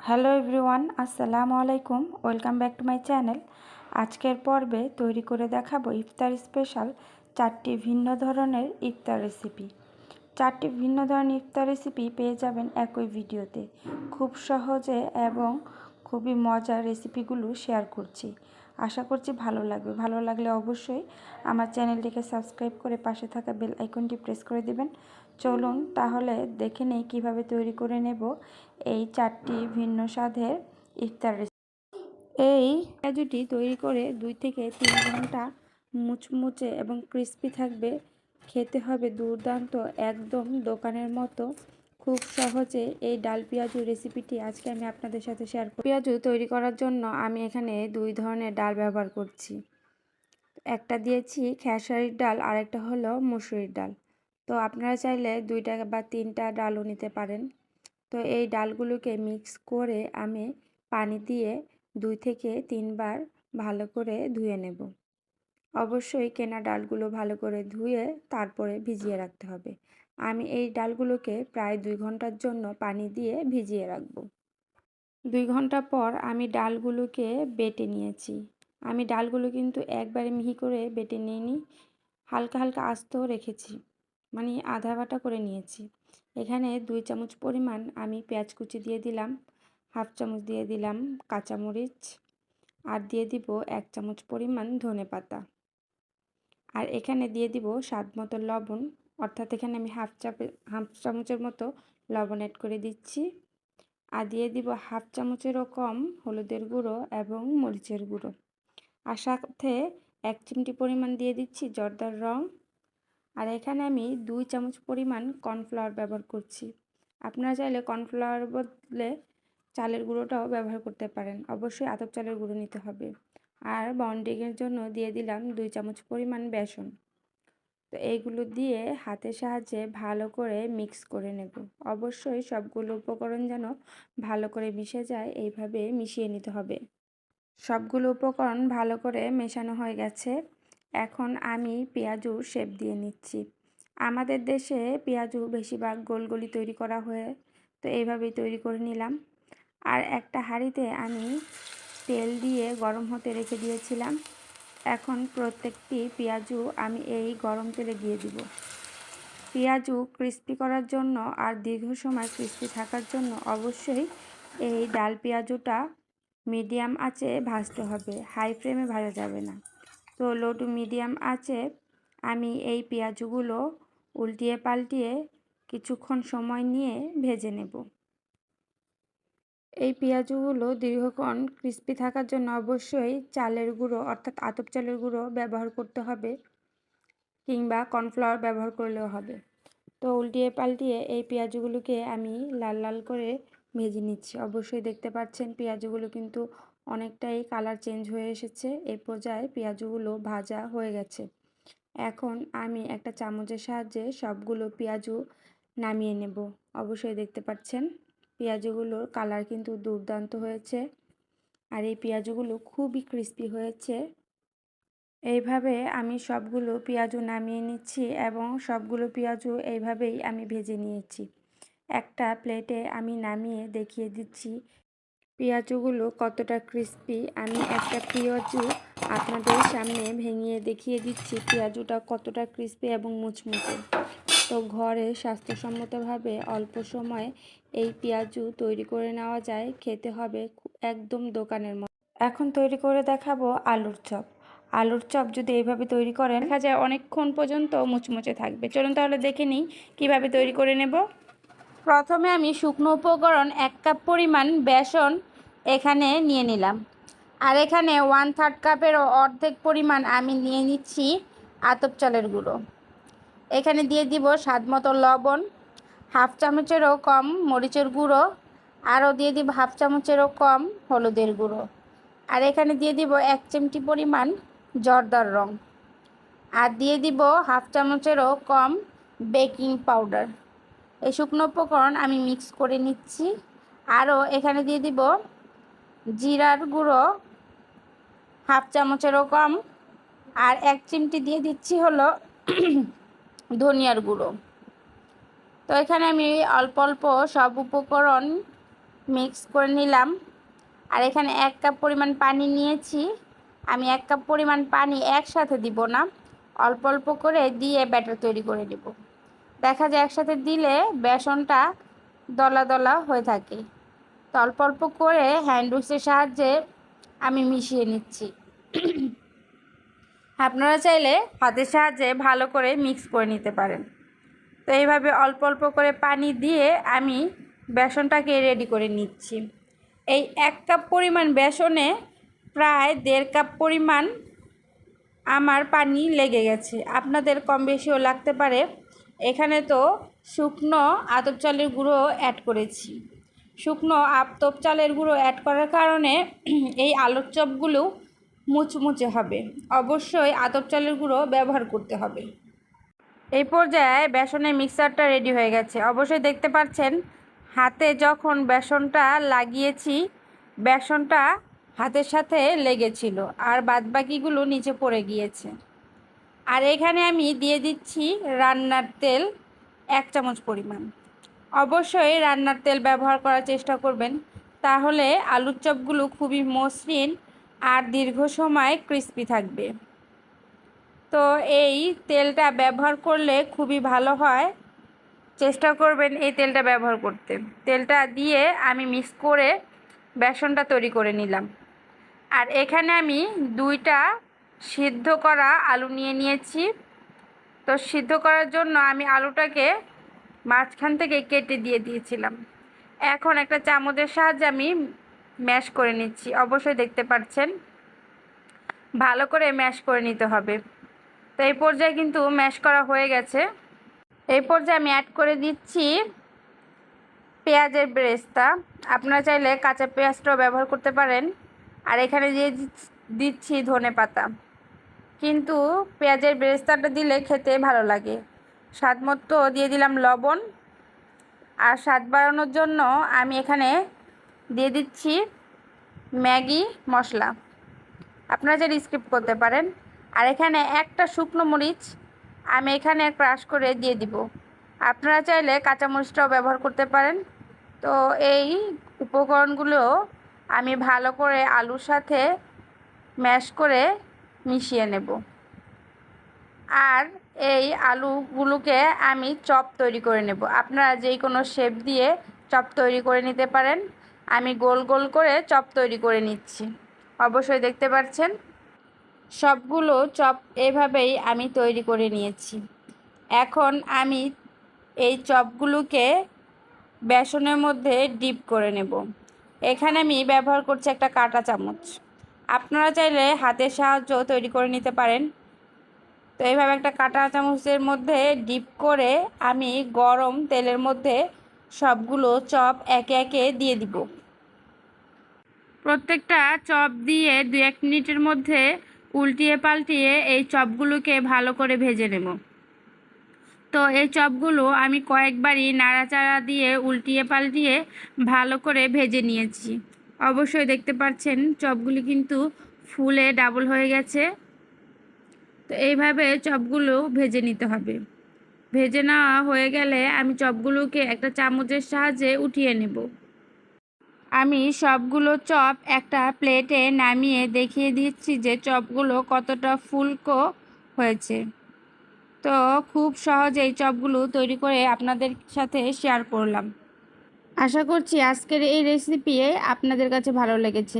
Hello everyone, আসসালামু আলাইকুম। Welcome back to my channel. আজকের পর্বে তৈরি করে দেখাবো ইফতার স্পেশাল 4টি ভিন্ন ধরনের ইফতার রেসিপি। 4টি ভিন্ন ধরনের ইফতার রেসিপি পেয়ে যাবেন একই ভিডিওতে। খুব সহজে এবং খুবই মজার রেসিপিগুলো শেয়ার করছি। আশা করছি ভালো লাগবে। ভালো লাগলে অবশ্যই আমার চ্যানেলটিকে সাবস্ক্রাইব করে পাশে থাকা বেল আইকনটি প্রেস করে দিবেন। চলুন তাহলে দেখে নেই কীভাবে তৈরি করে নেব এই 4টি ভিন্ন স্বাদের ইফতার রেসিপি। এই পেঁয়াজুটি তৈরি করে 2 থেকে 3 ঘন্টা মুচমুচে এবং ক্রিস্পি থাকবে। খেতে হবে দুর্দান্ত, একদম দোকানের মতো। খুব সহজে এই ডাল পেঁয়াজু রেসিপিটি আজকে আমি আপনাদের সাথে শেয়ার করব। পেঁয়াজু তৈরি করার জন্য আমি এখানে 2 ধরনের ডাল ব্যবহার করছি। একটা দিয়েছি খেসারির ডাল, আর একটা হলো মসুরির ডাল। তো আপনারা চাইলে 2টা বা 3টা ডালও নিতে পারেন। তো এই ডালগুলোকে মিক্স করে আমি পানি দিয়ে 2 থেকে 3 বার ভালো করে ধুয়ে নেব। অবশ্যই কেনা ডালগুলো ভালো করে ধুয়ে তারপরে ভিজিয়ে রাখতে হবে। আমি এই ডালগুলোকে প্রায় 2 ঘন্টার জন্য পানি দিয়ে ভিজিয়ে রাখব। 2 ঘন্টা পর আমি ডালগুলোকে বেটে নিয়েছি। আমি ডালগুলো কিন্তু একবারে মিহি করে বেটে নিইনি, হালকা হালকা আস্তেও রেখেছি, মানে আধা বাটা করে নিয়েছি। এখানে 2 চামচ পরিমাণ আমি পেঁয়াজ কুচি দিয়ে দিলাম, হাফ চামচ দিয়ে দিলাম কাঁচামরিচ, আর দিয়ে দিব 1 চামচ পরিমাণ ধনেপাতা। আর এখানে দিয়ে দিব স্বাদ মতো লবণ, অর্থাৎ এখানে আমি হাফ চামচের মতো লবণ অ্যাড করে দিচ্ছি। আর দিয়ে দিব হাফ চামচেরও কম হলুদের গুঁড়ো এবং মরিচের গুঁড়ো। আর সাথে 1 চিমটি পরিমাণ দিয়ে দিচ্ছি জর্দার রং। আর এখানে আমি 2 চামচ পরিমাণ কর্নফ্লাওয়ার ব্যবহার করছি। আপনারা চাইলে কর্নফ্লাওয়ার বদলে চালের গুঁড়োটাও ব্যবহার করতে পারেন। অবশ্যই আতপ চালের গুঁড়ো নিতে হবে। আর বন্ডিংয়ের জন্য দিয়ে দিলাম 2 চামচ পরিমাণ বেসন। তো এইগুলো দিয়ে হাতের সাহায্যে ভালো করে মিক্স করে নেব। অবশ্যই সবগুলো উপকরণ যেন ভালো করে মিশে যায়, এইভাবে মিশিয়ে নিতে হবে। সবগুলো উপকরণ ভালো করে মেশানো হয়ে গেছে। এখন আমি পেঁয়াজুর শেপ দিয়ে নিচ্ছি। আমাদের দেশে পেঁয়াজু বেশিরভাগ গোলগলি তৈরি করা হয়, তো এইভাবেই তৈরি করে নিলাম। আর একটা হাঁড়িতে আমি তেল দিয়ে গরম হতে রেখে দিয়েছিলাম। এখন প্রত্যেকটি পেঁয়াজু আমি এই গরম তেলে দিয়ে দিব। পেঁয়াজু ক্রিস্পি করার জন্য আর দীর্ঘ সময় ক্রিস্পি থাকার জন্য অবশ্যই এই ডাল পেঁয়াজুটা মিডিয়াম আঁচে ভাজতে হবে, হাই ফ্লেমে ভাজা যাবে না। তো লো টু মিডিয়াম আঁচে আমি এই পেঁয়াজগুলো উল্টিয়ে পাল্টিয়ে কিছুক্ষণ সময় নিয়ে ভেজে নেব। এই পেঁয়াজগুলো দীর্ঘক্ষণ ক্রিস্পি থাকার জন্য অবশ্যই চালের গুঁড়ো, অর্থাৎ আতপ চালের গুঁড়ো ব্যবহার করতে হবে, কিংবা কর্নফ্লাওয়ার ব্যবহার করলেও হবে। তো উল্টিয়ে পাল্টিয়ে এই পেঁয়াজগুলোকে আমি লাল লাল করে ভেজে নিচ্ছি। অবশ্যই দেখতে পাচ্ছেন পেঁয়াজগুলো কিন্তু অনেকটাই কালার চেঞ্জ হয়ে এসেছে। এই পর্যায়ে পেঁয়াজগুলো ভাজা হয়ে গেছে। এখন আমি একটা চামচের সাহায্যে সবগুলো পেঁয়াজু নামিয়ে নেব। অবশ্যই দেখতে পাচ্ছেন পেঁয়াজগুলোর কালার কিন্তু দুর্দান্ত হয়েছে, আর এই পেঁয়াজগুলো খুবই ক্রিস্পি হয়েছে। এইভাবে আমি সবগুলো পেঁয়াজু নামিয়ে নিচ্ছি এবং সবগুলো পেঁয়াজু এইভাবেই আমি ভেজে নিয়েছি। একটা প্লেটে আমি নামিয়ে দেখিয়ে দিচ্ছি পেঁয়াজুগুলো কতটা ক্রিস্পি। আমি একটা পেঁয়াজু আপনাদের সামনে ভেঙে দেখিয়ে দিচ্ছি পেঁয়াজুটা কতটা ক্রিস্পি এবং মুচমুচে। তো ঘরে স্বাস্থ্যসম্মতভাবে অল্প সময়ে এই পেঁয়াজু তৈরি করে নেওয়া যায়। খেতে হবে একদম দোকানের মতো। এখন তৈরি করে দেখাবো আলুর চপ। আলুর চপ যদি এইভাবে তৈরি করেন, দেখা যায় অনেকক্ষণ পর্যন্ত মুচমুচে থাকবে। চলুন তাহলে দেখে নিই কীভাবে তৈরি করে নেব। প্রথমে আমি শুকনো উপকরণ 1 কাপ পরিমাণ বেসন এখানে নিয়ে নিলাম। আর এখানে 1/3 কাপেরও অর্ধেক পরিমাণ আমি নিয়ে নিচ্ছি আতপ চালের গুঁড়ো। এখানে দিয়ে দিব স্বাদ মতো লবণ, হাফ চামচেরও কম মরিচের গুঁড়ো, আরও দিয়ে দিব হাফ চামচেরও কম হলুদের গুঁড়ো। আর এখানে দিয়ে দিব 1 চিমটি পরিমাণ জর্দার রং, আর দিয়ে দিব হাফ চামচেরও কম বেকিং পাউডার। এই শুকনো উপকরণ আমি মিক্স করে নিচ্ছি। আরও এখানে দিয়ে দিব জিরার গুঁড়ো হাফ চামচেরও কম, আর 1 চিমটি দিয়ে দিচ্ছি হলো ধনিয়ার গুঁড়ো। তো এখানে আমি অল্প অল্প সব উপকরণ মিক্স করে নিলাম। আর এখানে 1 কাপ পরিমাণ পানি নিয়েছি। আমি 1 কাপ পরিমাণ পানি একসাথে দিব না, অল্প অল্প করে দিয়ে ব্যাটার তৈরি করে নেব। দেখা যায় একসাথে দিলে বেসনটা দলা দলা হয়ে থাকে। তো অল্প অল্প করে হ্যান্ড উইক্সের সাহায্যে আমি মিশিয়ে নিচ্ছি। আপনারা চাইলে হাতের সাহায্যে ভালো করে মিক্স করে নিতে পারেন। তো এইভাবে অল্প অল্প করে পানি দিয়ে আমি বেসনটাকে রেডি করে নিচ্ছি। এই 1 কাপ পরিমাণ বেসনে প্রায় 1.5 কাপ পরিমাণ আমার পানি লেগে গেছে। আপনাদের কম বেশিও লাগতে পারে। এখানে তো শুকনো আতপ চালের গুঁড়ো অ্যাড করেছি। শুকনো আতপ চালের গুঁড়ো অ্যাড করার কারণে এই আলুর চপগুলো মুচমুচে হবে। অবশ্যই আতপ চালের গুঁড়ো ব্যবহার করতে হবে। এই পর্যায়ে বেসনের মিক্সচারটা রেডি হয়ে গেছে। অবশ্যই দেখতে পাচ্ছেন হাতে যখন বেসনটা লাগিয়েছি, বেসনটা হাতের সাথে লেগেছিল আর বাদবাকিগুলো নিচে পড়ে গিয়েছে। আর এখানে আমি দিয়ে দিচ্ছি রান্নার তেল 1 চামচ পরিমাণ। অবশ্যই রান্নার তেল ব্যবহার করার চেষ্টা করবেন, তাহলে আলুর চপগুলো খুবই মসৃণ আর দীর্ঘ সময় ক্রিস্পি থাকবে। তো এই তেলটা ব্যবহার করলে খুবই ভালো হয়। চেষ্টা করবেন এই তেলটা ব্যবহার করতে। তেলটা দিয়ে আমি মিক্স করে বেসনটা তৈরি করে নিলাম। আর এখানে আমি 2টা সিদ্ধ করা আলু নিয়ে নিয়েছি। তো সিদ্ধ করার জন্য আমি আলুটাকে মাঝখান থেকে কেটে দিয়ে দিয়েছিলাম। এখন একটা চামচের সাহায্যে আমি ম্যাশ করে নিচ্ছি। অবশ্যই দেখতে পাচ্ছেন ভালো করে ম্যাশ করে নিতে হবে। তো এই পর্যায়ে কিন্তু ম্যাশ করা হয়ে গেছে। এই পর্যায়ে আমি অ্যাড করে দিচ্ছি পেঁয়াজের বেরেস্তা। আপনারা চাইলে কাঁচা পেঁয়াজটাও ব্যবহার করতে পারেন। আর এখানে দিয়ে দিচ্ছি ধনেপাতা। কিন্তু পেঁয়াজের বেরেস্তাটা দিলে খেতে ভালো লাগে। স্বাদ মতো দিয়ে দিলাম লবণ। আর স্বাদ বাড়ানোর জন্য আমি এখানে দিয়ে দিচ্ছি ম্যাগি মশলা। আপনারা চাইলে স্কিপ করতে পারেন। আর এখানে একটা শুকনো মরিচ আমি এখানে ক্রাশ করে দিয়ে দিব। আপনারা চাইলে কাঁচামরিচটাও ব্যবহার করতে পারেন। তো এই উপকরণগুলো আমি ভালো করে আলুর সাথে ম্যাশ করে মিশিয়ে নেব। আর এই আলুগুলোকে আমি চপ তৈরি করে নেব। আপনারা যেই কোনো শেপ দিয়ে চপ তৈরি করে নিতে পারেন। আমি গোল গোল করে চপ তৈরি করে নিচ্ছি। অবশ্যই দেখতে পাচ্ছেন সবগুলো চপ এভাবেই আমি তৈরি করে নিয়েছি। এখন আমি এই চপগুলোকে বেসনের মধ্যে ডিপ করে নেব। এখানে আমি ব্যবহার করছি একটা কাঁটা চামচ। আপনারা চাইলে হাতের সাহায্যেও তৈরি করে নিতে পারেন। তো এইভাবে একটা কাঁটা চামচের মধ্যে ডিপ করে আমি গরম তেলের মধ্যে সবগুলো চপ একে একে দিয়ে দিব। প্রত্যেকটা চপ দিয়ে 2-1 মিনিটের মধ্যে উল্টিয়ে পাল্টিয়ে এই চপগুলোকে ভালো করে ভেজে নেব। তো এই চপগুলো আমি কয়েকবারই নাড়াচাড়া দিয়ে উল্টিয়ে পাল্টিয়ে ভালো করে ভেজে নিয়েছি। অবশ্যই দেখতে পাচ্ছেন চপগুলি কিন্তু ফুলে ডাবল হয়ে গেছে। তো এইভাবে চপগুলো ভেজে নিতে হবে। ভেজে নেওয়া হয়ে গেলে আমি চপগুলোকে একটা চামচের সাহায্যে উঠিয়ে নেব। আমি সবগুলো চপ একটা প্লেটে নামিয়ে দেখিয়ে দিচ্ছি যে চপগুলো কতটা ফুলকো হয়েছে। তো খুব সহজে এই চপগুলো তৈরি করে আপনাদের সাথে শেয়ার করলাম। আশা করছি আজকের এই রেসিপি আপনাদের কাছে ভালো লেগেছে।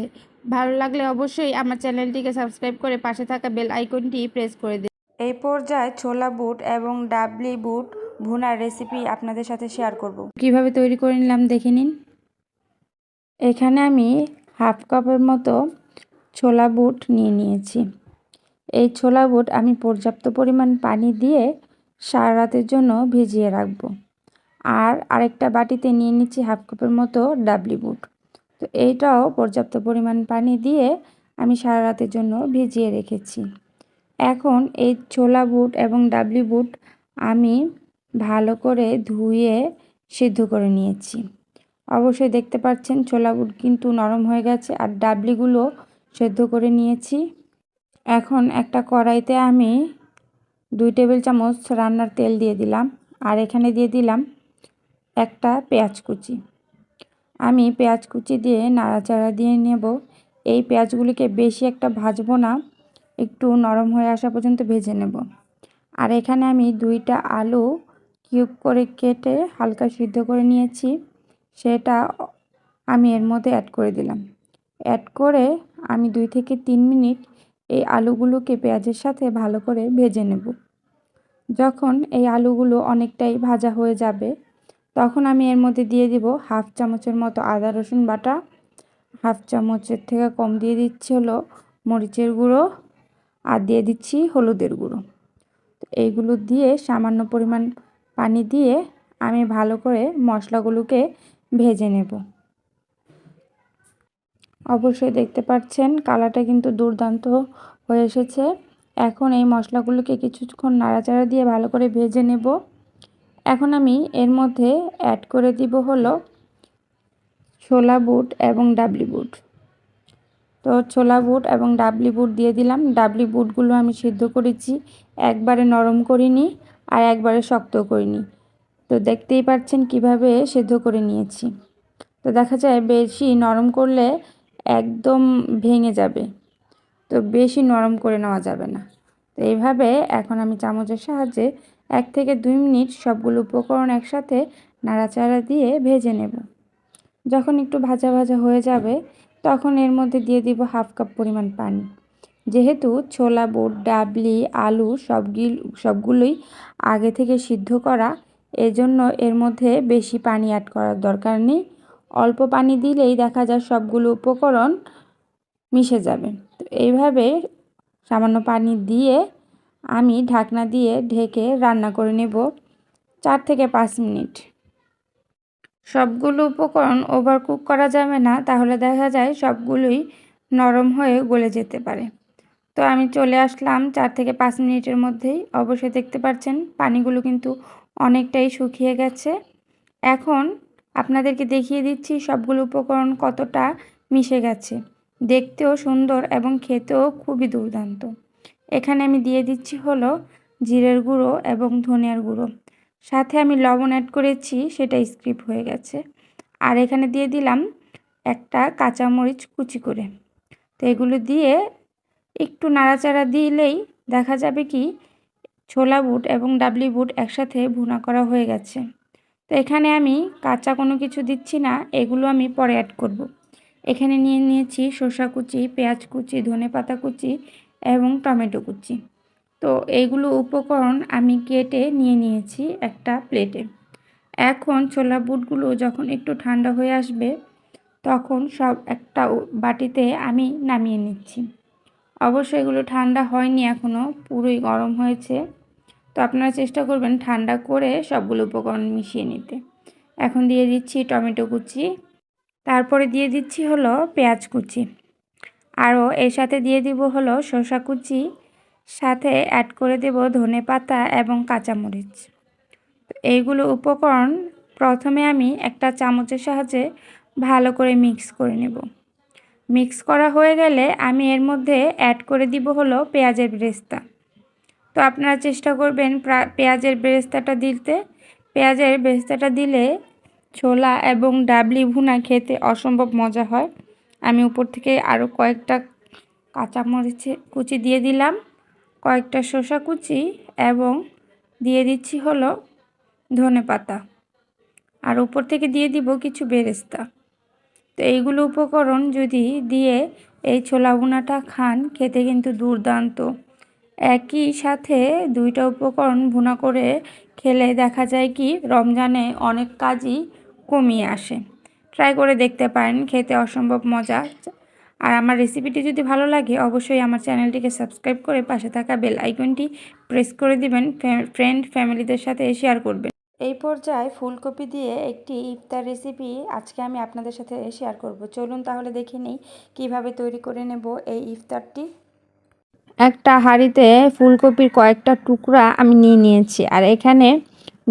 ভালো লাগলে অবশ্যই আমার চ্যানেলটিকে সাবস্ক্রাইব করে পাশে থাকা বেল আইকনটি প্রেস করে দিন। এই পর্যায়ে ছোলা বুট এবং ডাবলি বুট ভুনার রেসিপি আপনাদের সাথে শেয়ার করব। কিভাবে তৈরি করে নিলাম দেখে নিন। এখানে আমি 1/2 কাপের মতো ছোলা বুট নিয়ে নিয়েছি। এই ছোলা বুট আমি পর্যাপ্ত পরিমাণ পানি দিয়ে সারা রাতের জন্য ভিজিয়ে রাখবো। আর আরেকটা বাটিতে নিয়ে নিচ্ছি 1/2 কাপের মতো ডাবলি বুট। তো এইটাও পর্যাপ্ত পরিমাণ পানি দিয়ে আমি সারা রাতের জন্য ভিজিয়ে রেখেছি। এখন এই ছোলা বুট এবং ডাবলি বুট আমি ভালো করে ধুয়ে সিদ্ধ করে নিয়েছি। অবশ্যই দেখতে পাচ্ছেন ছোলা বুট কিন্তু নরম হয়ে গেছে আর ডাবলিগুলো সেদ্ধ করে নিয়েছি। এখন একটা কড়াইতে আমি 2 টেবিল চামচ রান্নার তেল দিয়ে দিলাম। আর এখানে দিয়ে দিলাম একটা পেঁয়াজ কুচি। আমি পেঁয়াজ কুচি দিয়ে নাড়াচাড়া দিয়ে নেব। এই পেঁয়াজগুলিকে বেশি একটা ভাজবো না, একটু নরম হয়ে আসা পর্যন্ত ভেজে নেব। আর এখানে আমি 2টা আলু কিউব করে কেটে হালকা সিদ্ধ করে নিয়েছি, সেটা আমি এর মধ্যে অ্যাড করে দিলাম। অ্যাড করে আমি 2 থেকে 3 মিনিট এই আলুগুলোকে পেঁয়াজের সাথে ভালো করে ভেজে নেব। যখন এই আলুগুলো অনেকটাই ভাজা হয়ে যাবে, তখন আমি এর মধ্যে দিয়ে দিব হাফ চামচের মতো আদা রসুন বাটা, হাফ চামচের থেকে কম দিয়ে দিচ্ছি হলো মরিচের গুঁড়ো, আর দিয়ে দিচ্ছি হলুদের গুঁড়ো। এইগুলো দিয়ে সামান্য পরিমাণ পানি দিয়ে আমি ভালো করে মশলাগুলোকে ভেজে নেব। অবশ্যই দেখতে পাচ্ছেন কালারটা কিন্তু দুর্দান্ত হয়ে এসেছে। এখন এই মশলাগুলোকে কিছুক্ষণ নাড়াচাড়া দিয়ে ভালো করে ভেজে নেব। এখন আমি এর মধ্যে অ্যাড করে দিব হলো ছোলা বুট এবং ডাবলি বুট। তো ছোলা বুট এবং ডাবলি বুট দিয়ে দিলাম। ডাবলি বুটগুলো আমি সিদ্ধ করেছি, একবারে নরম করিনি আর একবারে শক্ত করিনি। তো দেখতেই পাচ্ছেন কিভাবে সিদ্ধ করে নিয়েছি। তো দেখা যায় বেশি নরম করলে একদম ভেঙে যাবে, তো বেশি নরম করে নেওয়া যাবে না। তো এইভাবে এখন আমি চামচের সাহায্যে 1 থেকে 2 মিনিট সবগুলো উপকরণ একসাথে নাড়াচাড়া দিয়ে ভেজে নেব। যখন একটু ভাজা ভাজা হয়ে যাবে, তখন এর মধ্যে দিয়ে দিব হাফ কাপ পরিমাণ পানি। যেহেতু ছোলা বুট, ডাবলি, আলু সবগুলোই আগে থেকে সিদ্ধ করা, এজন্য এর মধ্যে বেশি পানি অ্যাড করার দরকার নেই। অল্প পানি দিলেই দেখা যায় সবগুলো উপকরণ মিশে যাবে। তো এইভাবে সামান্য পানি দিয়ে আমি ঢাকনা দিয়ে ঢেকে রান্না করে নেব 4 থেকে 5 মিনিট। সবগুলো উপকরণ ওভারকুক করা যাবে না, তাহলে দেখা যায় সবগুলোই নরম হয়ে গলে যেতে পারে। তো আমি চলে আসলাম 4 থেকে 5 মিনিটের মধ্যেই। অবশ্যই দেখতে পাচ্ছেন পানিগুলো কিন্তু অনেকটাই শুকিয়ে গেছে। এখন আপনাদেরকে দেখিয়ে দিচ্ছি সবগুলো উপকরণ কতটা মিশে গেছে। দেখতেও সুন্দর এবং খেতেও খুবই দুর্দান্ত। এখানে আমি দিয়ে দিচ্ছি হলো জিরের গুঁড়ো এবং ধনিয়ার গুঁড়ো। সাথে আমি লবণ অ্যাড করেছি, সেটা স্কিপ হয়ে গেছে। আর এখানে দিয়ে দিলাম একটা কাঁচামরিচ কুচি করে। তো এগুলো দিয়ে একটু নাড়াচাড়া দিলেই দেখা যাবে কি ছোলা বুট এবং ডাবলি বুট একসাথে ভুনা করা হয়ে গেছে। তো এখানে আমি কাঁচা কোনো কিছু দিচ্ছি না, এগুলো আমি পরে অ্যাড করব। এখানে নিয়ে নিয়েছি শসা কুচি, পেঁয়াজ কুচি, ধনেপাতা কুচি এবং টমেটো কুচি। তো এইগুলো উপকরণ আমি কেটে নিয়ে নিয়েছি একটা প্লেটে। এখন ছোলা বুটগুলো যখন একটু ঠান্ডা হয়ে আসবে, তখন সব একটা বাটিতে আমি নামিয়ে নিচ্ছি। অবশ্যই এগুলো ঠান্ডা হয়নি এখনও, পুরোই গরম হয়েছে। তো আপনারা চেষ্টা করবেন ঠান্ডা করে সবগুলো উপকরণ মিশিয়ে নিতে। এখন দিয়ে দিচ্ছি টমেটো কুচি, তারপরে দিয়ে দিচ্ছি হলো পেঁয়াজ কুচি, আরও এর সাথে দিয়ে দিব হলো শসা কুচি, সাথে অ্যাড করে দেব ধনেপাতা এবং কাঁচামরিচ। এইগুলো উপকরণ প্রথমে আমি একটা চামচের সাহায্যে ভালো করে মিক্স করে নেব। মিক্স করা হয়ে গেলে আমি এর মধ্যে অ্যাড করে দিব হলো পেঁয়াজের বেরেস্তা। তো আপনারা চেষ্টা করবেন পেঁয়াজের বেরেস্তাটা দিতে। পেঁয়াজের বেরেস্তাটা দিলে ছোলা এবং ডাবলি ভুনা খেতে অসম্ভব মজা হয়। আমি উপর থেকে আরও কয়েকটা কাঁচামরিচ কুচি দিয়ে দিলাম, কয়েকটা শসা কুচি এবং দিয়ে দিচ্ছি হলো ধনেপাতা, আর উপর থেকে দিয়ে দিব কিছু বেরেস্তা। তো এইগুলো উপকরণ যদি দিয়ে এই ছোলা ভুনাটা খান, খেতে কিন্তু দুর্দান্ত। একই সাথে 2টা উপকরণ ভুনা করে খেলে দেখা যায় কি রমজানে অনেক কাজই কমিয়ে আসে। ট্রাই করে দেখতে পারেন, খেতে অসম্ভব মজা। আর আমার রেসিপিটি যদি ভালো লাগে, অবশ্যই আমার চ্যানেলটিকে সাবস্ক্রাইব করে পাশে থাকা বেল আইকনটি প্রেস করে দিবেন। ফ্রেন্ড ফ্যামিলিদের সাথে শেয়ার করবেন। এই পর্যায়ে ফুলকপি দিয়ে একটি ইফতার রেসিপি আজকে আমি আপনাদের সাথে শেয়ার করব। চলুন তাহলে দেখে নিই কীভাবে তৈরি করে নেব এই ইফতারটি। একটা হাঁড়িতে ফুলকপির কয়েকটা টুকরা আমি নিয়ে নিয়েছি, আর এখানে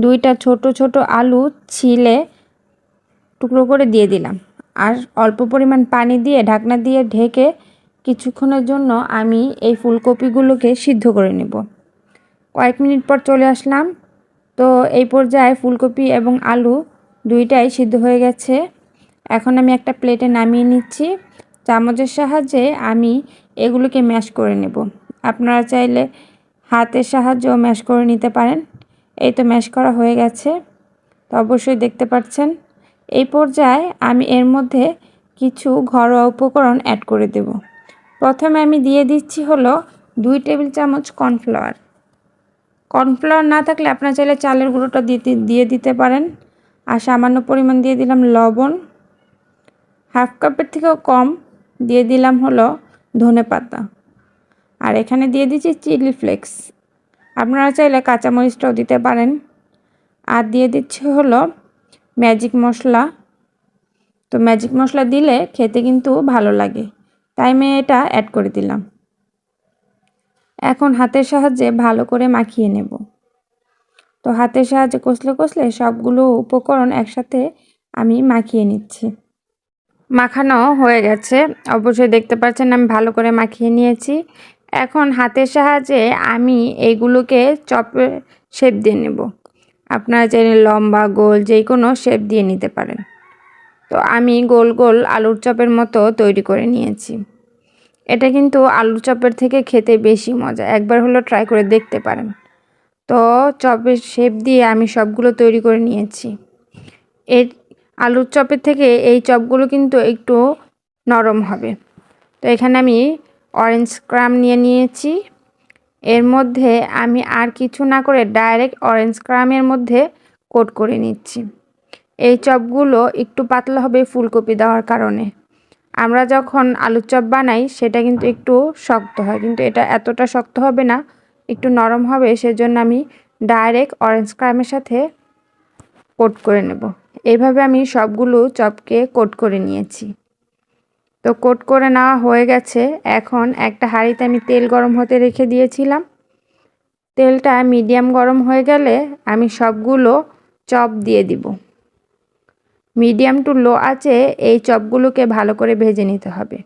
2টা ছোট ছোট আলু ছিলে টুকরো করে দিয়ে দিলাম। আর অল্প পরিমাণ পানি দিয়ে ঢাকনা দিয়ে ঢেকে কিছুক্ষণের জন্য আমি এই ফুলকপিগুলোকে সিদ্ধ করে নেব। কয়েক মিনিট পর চলে আসলাম। তো এই পর্যায়ে ফুলকপি এবং আলু 2টাই সিদ্ধ হয়ে গেছে। এখন আমি একটা প্লেটে নামিয়ে নিচ্ছি। চামচের সাহায্যে আমি এগুলোকে ম্যাশ করে নেব। আপনারা চাইলে হাতের সাহায্যেও ম্যাশ করে নিতে পারেন। এই তো ম্যাশ করা হয়ে গেছে, তো অবশ্যই দেখতে পাচ্ছেন। এই পর্যায়ে আমি এর মধ্যে কিছু ঘরোয়া উপকরণ অ্যাড করে দেব। প্রথমে আমি দিয়ে দিচ্ছি হলো 2 টেবিল চামচ কর্নফ্লাওয়ার। কর্নফ্লাওয়ার না থাকলে আপনারা চাইলে চালের গুঁড়োটা দিয়ে দিতে পারেন। আর সামান্য পরিমাণ দিয়ে দিলাম লবণ। হাফ কাপের থেকেও কম দিয়ে দিলাম হলো ধনেপাতা। আর এখানে দিয়ে দিচ্ছি চিলি ফ্লেক্স। আপনারা চাইলে কাঁচামরিচটাও দিতে পারেন। আর দিয়ে দিচ্ছি হলো ম্যাজিক মশলা। তো ম্যাজিক মশলা দিলে খেতে কিন্তু ভালো লাগে, তাই আমি এটা অ্যাড করে দিলাম। এখন হাতের সাহায্যে ভালো করে মাখিয়ে নেব। তো হাতের সাহায্যে কষলে কষলে সবগুলো উপকরণ একসাথে আমি মাখিয়ে নিচ্ছি। মাখানো হয়ে গেছে, অবশ্যই দেখতে পাচ্ছেন আমি ভালো করে মাখিয়ে নিয়েছি। এখন হাতের সাহায্যে আমি এইগুলোকে চপে শেপ দিয়ে নেব। আপনারা চাইলে লম্বা গোল যে কোনো শেপ দিয়ে নিতে পারেন। তো আমি গোল গোল আলুর চপের মতো তৈরি করে নিয়েছি। এটা কিন্তু আলুর চপের থেকে খেতে বেশি মজা, একবার হলো ট্রাই করে দেখতে পারেন। তো চপের শেপ দিয়ে আমি সবগুলো তৈরি করে নিয়েছি। এই আলুর চপের থেকে এই চপগুলো কিন্তু একটু নরম হবে। তো এখানে আমি অরেঞ্জ ক্রাম নিয়েছি। এর মধ্যে আমি আর কিছু না করে ডাইরেক্ট অরেঞ্জ ক্রামের মধ্যে কোট করে নিচ্ছি। এই চপগুলো একটু পাতলা হবে ফুলকপি দেওয়ার কারণে। আমরা যখন আলুর চপ বানাই সেটা কিন্তু একটু শক্ত হয়, কিন্তু এটা এতটা শক্ত হবে না, একটু নরম হবে। সেজন্য আমি ডাইরেক্ট অরেঞ্জ ক্রামের সাথে কোট করে নেব। এইভাবে আমি সবগুলো চপকে কোট করে নিয়েছি। তো কোট করে নেওয়া হয়ে গেছে। এখন একটা হাঁড়িতে আমি তেল গরম হতে রেখে দিয়েছিলাম। তেলটা মিডিয়াম গরম হয়ে গেলে আমি সবগুলো চপ দিয়ে দিব। মিডিয়াম টু লো আঁচে এই চপগুলোকে ভালো করে ভেজে নিতে হবে।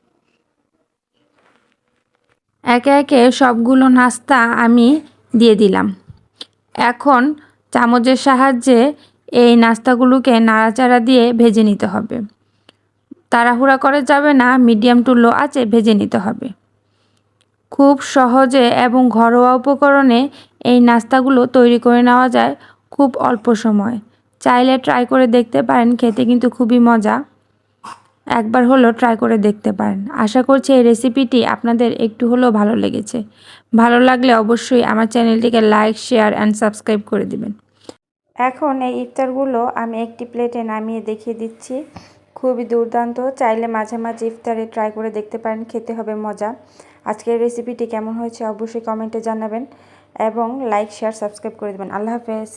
একে একে সবগুলো নাস্তা আমি দিয়ে দিলাম। এখন চামচের সাহায্যে এই নাস্তাগুলোকে নাড়াচাড়া দিয়ে ভেজে নিতে হবে। তাড়াহুড়া করা যাবে না, মিডিয়াম টু লো আঁচে ভেজে নিতে হবে। খুব সহজে এবং ঘরোয়া উপকরণে এই নাস্তাগুলো তৈরি করে নেওয়া যায় খুব অল্প সময়। চাইলে ট্রাই করে দেখতে পারেন, খেতে কিন্তু খুবই মজা। একবার হলো ট্রাই করে দেখতে পারেন। আশা করছি এই রেসিপিটি আপনাদের একটু হলেও ভালো লেগেছে। ভালো লাগলে অবশ্যই আমার চ্যানেলটিকে লাইক, শেয়ার অ্যান্ড সাবস্ক্রাইব করে দিবেন। এখন এই ইফতারগুলো আমি একটি প্লেটে নামিয়ে দেখিয়ে দিচ্ছি। খুবই দুর্দান্ত, চাইলে মাঝে মাঝে ইফতারে ট্রাই করে দেখতে পারেন, খেতে হবে মজা। আজকের রেসিপিটি কেমন হয়েছে অবশ্যই কমেন্টে জানাবেন এবং লাইক, শেয়ার, সাবস্ক্রাইব করে দেবেন। আল্লাহ হাফেজ।